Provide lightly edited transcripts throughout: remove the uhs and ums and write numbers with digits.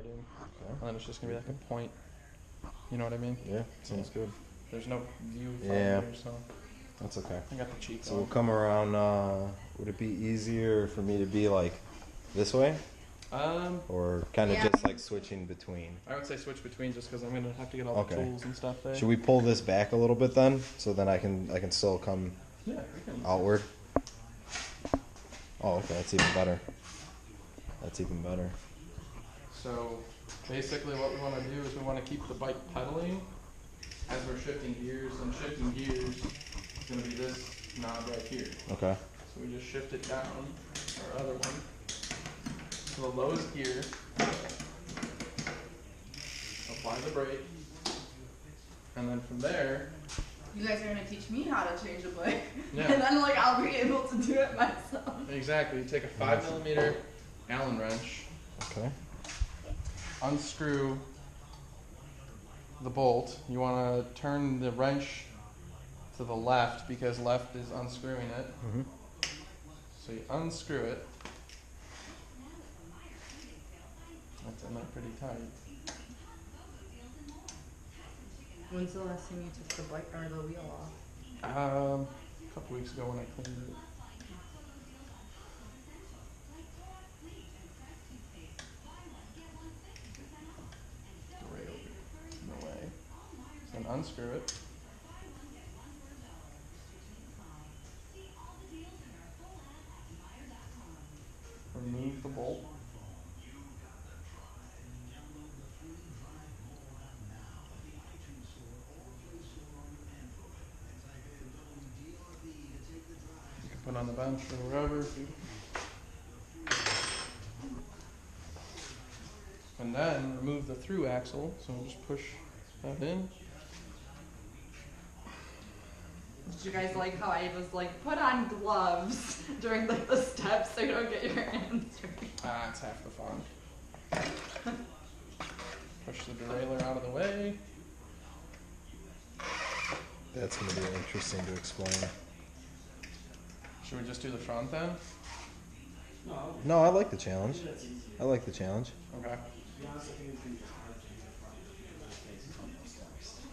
forward in. Okay. And then it's just gonna be like a point. You know what I mean? Yeah, sounds good. There's no view from Yeah. here, so That's okay. I got the cheek So on. we'll come around, would it be easier for me to be like this way? Or kind of just like switching between? I would say switch between just because I'm gonna have to get all the tools and stuff there. Should we pull this back a little bit then, so then I can still come Yeah, we can. outward? Oh, okay, that's even better. That's even better. So basically what we want to do is we want to keep the bike pedaling as we're shifting gears, and shifting gears is going to be this knob right here. Okay. So we just shift it down, our other one, to the lowest gear, apply the brake, and then from there, You guys are gonna teach me how to change a bike, Yeah. and then like I'll be able to do it myself. exactly, you take a 5mm Allen wrench, Okay. unscrew the bolt. You want to turn the wrench to the left because left is unscrewing it. Mm-hmm. So you unscrew it. That's in there pretty tight. When's the last time you took the bike or the wheel off? A couple weeks ago when I cleaned it. Right over in the way. So then unscrew it. Remove the bolt. You can put on the bench or wherever. And then remove the through axle. So we'll just push that in. Did you guys like how I was like, put on gloves during like the steps so you don't get your hands dirty? It's half the fun. Push the derailleur out of the way. That's going to be interesting to explain. Should we just do the front then? No, I like the challenge. I like the challenge. Okay.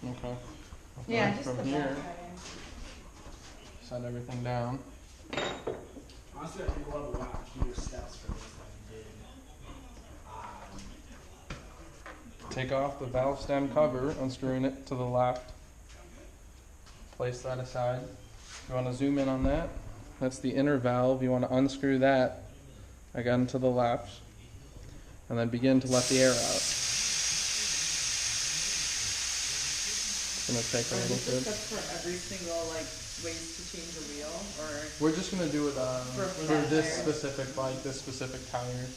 Okay. Yeah, Then just from the here, back. set everything down. Honestly, I think a lot of the fewer steps for this than we did. Take off the valve stem cover, unscrewing it to the left. Place that aside. You want to zoom in on that. That's the inner valve. You want to unscrew that again to the left. And then begin to let the air out. It's going to take a Are little these the bit. steps for every single like ways to change a wheel, or We're just going to do it For for this tires. specific bike, this specific tire.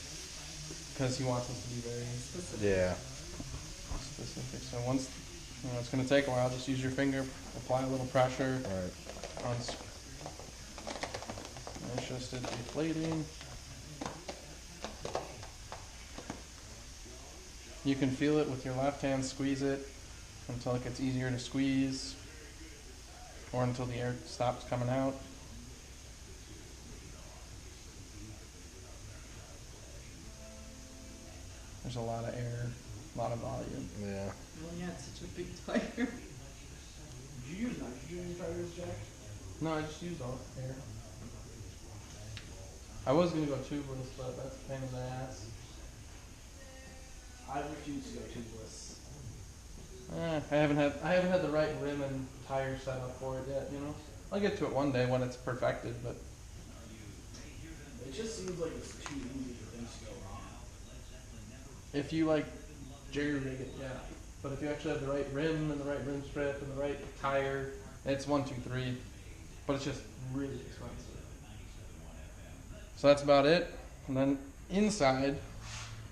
Because he wants us to be very specific? Yeah. specific. So once, it's going to take a while, just use your finger, apply a little pressure. All right. It's just it deflating. You can feel it with your left hand, squeeze it until it gets easier to squeeze, or until the air stops coming out. There's a lot of air, a lot of volume. Yeah. Well, yeah, it's such a big tire. Did you use nitrogen tires, Jack? No, I just used all air. I was gonna go tubeless, but that's a pain in the ass. I refuse to go tubeless. I haven't had the right rim and tire set up for it yet. You know, I'll get to it one day when it's perfected. But It just seems like it's too easy for things to go wrong. if you like jerry rig it, yeah. But if you actually have the right rim and the right rim strip and the right tire, it's 1, 2, 3. But it's just really expensive. So that's about it. And then inside,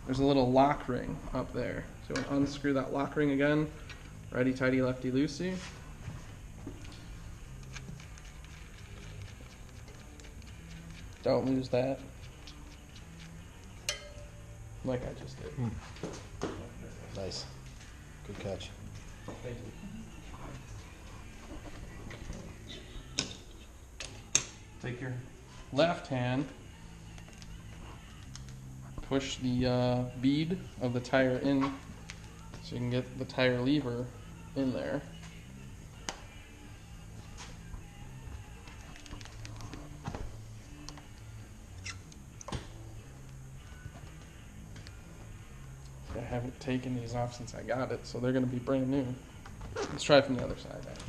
there's a little lock ring up there. So you want to unscrew that lock ring again. Righty tighty, lefty loosey. Don't lose that. Like I just did. Nice. Good catch. Thank you. Take your left hand, push the bead of the tire in so you can get the tire lever in there. I haven't taken these off since I got it, so they're going to be brand new. Let's try it from the other side, actually.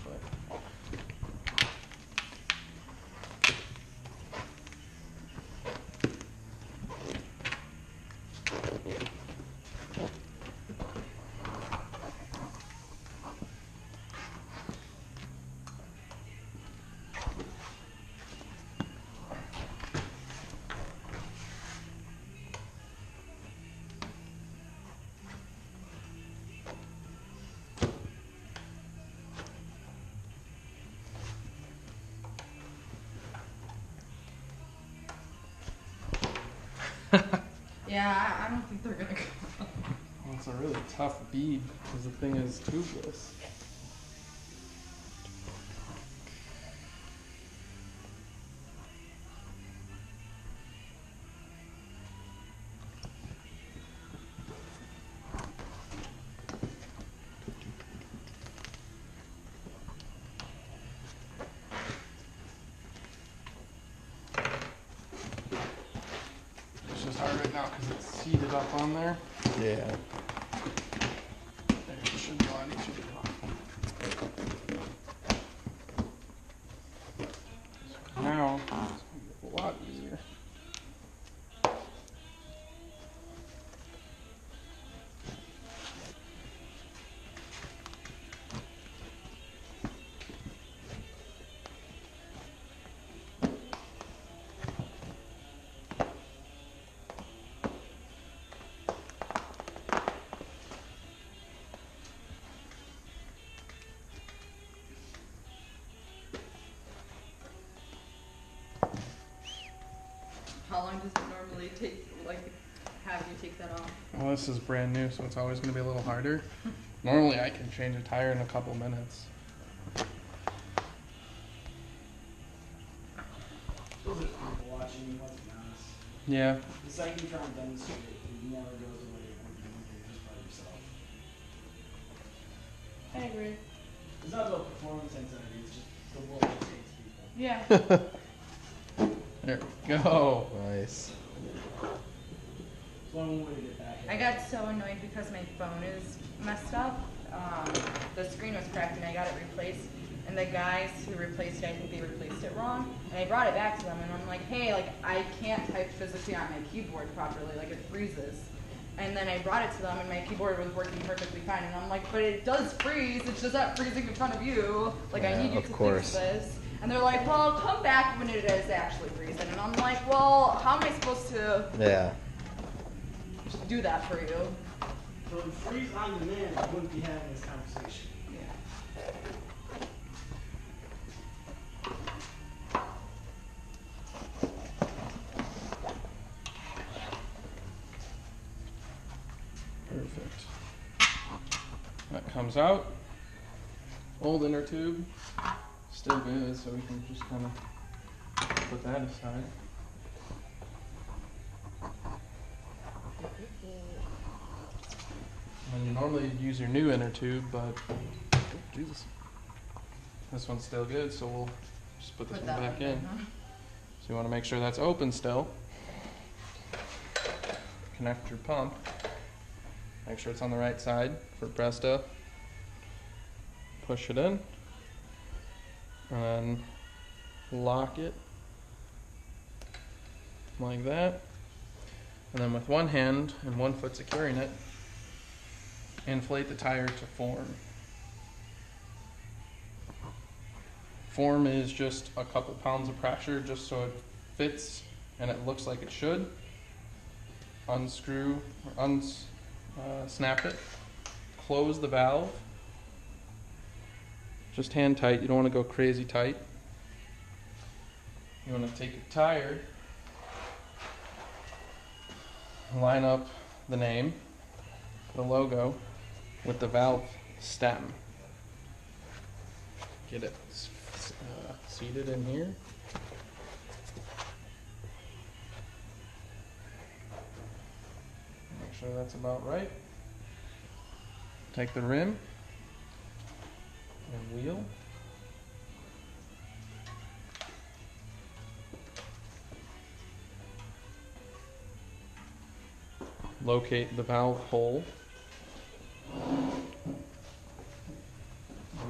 Yeah, I don't think they're gonna go. Well, it's a really tough bead because the thing is tubeless. It's just hard right now because it's seated up on there. Yeah. There, it should go on each of you. Now, it's gonna be a lot easier. How long does it normally take, like, have you take that off? Well, this is brand new, so it's always going to be a little harder. Normally, I can change a tire in a couple minutes. Those are people watching you, let's be honest. Yeah. The second you try and demonstrate it, it never goes away when you're just by yourself. I agree. It's not about performance anxiety, it's just the world just hates people. Yeah. There we go. Nice. It's one way to get back at I it. got so annoyed because my phone is messed up. The screen was cracked and I got it replaced. And the guys who replaced it, I think they replaced it wrong. And I brought it back to them and I'm like, hey, like I can't type physically on my keyboard properly, like it freezes. And then I brought it to them and my keyboard was working perfectly fine. And I'm like, but it does freeze, it's just not freezing in front of you. Like I Yeah, need you of to course. fix this. And they're like, well, come back when it is actually freezing. And I'm like, well, how am I supposed to Yeah. do that for you? So if freeze on demand, I wouldn't be having this conversation. Yeah. Perfect. That comes out. Old inner tube. Still good, so we can just kind of put that aside. And you normally use your new inner tube, but oh, Jesus, this one's still good, so we'll just put this Put one that back one in. huh? So you want to make sure that's open still. Connect your pump. Make sure it's on the right side for Presto. Push it in. And then lock it like that. And then with one hand and 1 foot securing it, inflate the tire to form. Form is just a couple pounds of pressure just so it fits and it looks like it should. Unscrew or snap it. Close the valve. Just hand tight, you don't want to go crazy tight. You want to take your tire, line up the name, the logo, with the valve stem. Get it seated in here. Actually, that's about right. Take the rim and wheel. Locate the valve hole. And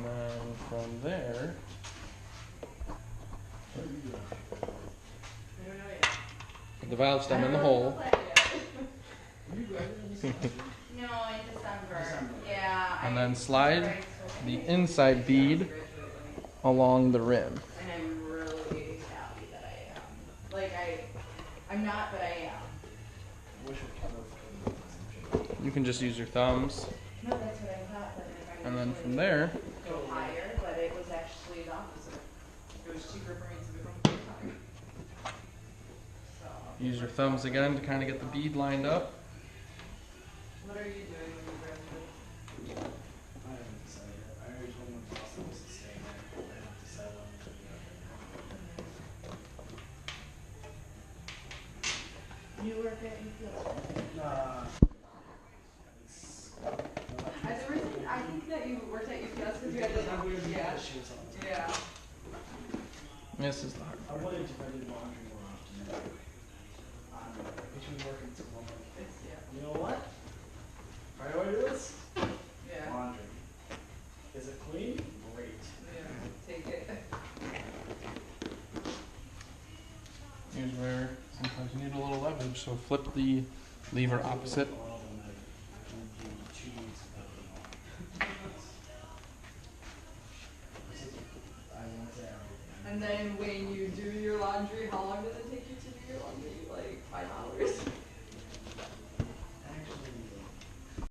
then from there, put the valve stem in the hole. You graduated in No, in December. Yeah. And then slide the inside bead along the rim. And I'm really happy that I am. Like I'm not, but I am. You can just use your thumbs. No, that's what I thought. But if I And then from there, go higher, but it was actually the opposite. It was cheaper for me to go full time. So. use your thumbs again to kind of get the bead lined up. What are you doing when you graduate? I haven't decided yet. I already told my boss I was staying there. I haven't decided what I'm going to do after that. You work at UPS? I think that you worked at UPS because you had the yeah. This is the hard I part. wanted to do laundry more often. Between working till I'm like, you know what? How do I do this? Yeah. Laundry. Is it clean? Great. Yeah. Take it. Here's where sometimes you need a little leverage, so flip the lever opposite. And then when you do your laundry, how